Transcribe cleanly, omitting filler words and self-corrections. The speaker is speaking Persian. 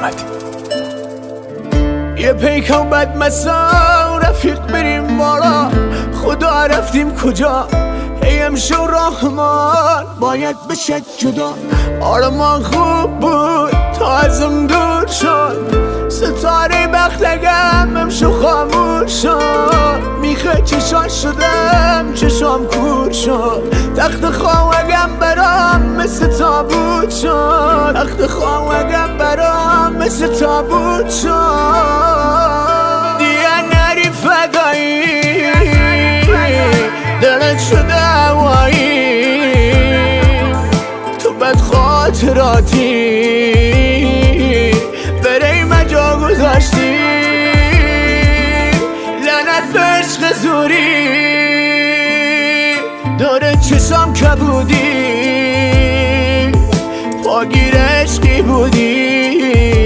احمدی. یه پیکان بد مسا رفیق بریم بالا، خدا رفتیم کجا؟ ای امشو رحمان باید بشه جدا. آرمان خوب بود تا ازم دور شد، ستاره بختگم امشو خاموش شد. میخه چشان شدم چشام کور شد، تخت خواهگم برام مثل تابوت شد. تخت خواهگم برام مثل تابوت شد. دیگه نری فدایی دلت شده هوایی، تو بد خاطراتی برای مجا گذاشتی. لعنت به عشق زوری داره چشام کبودی،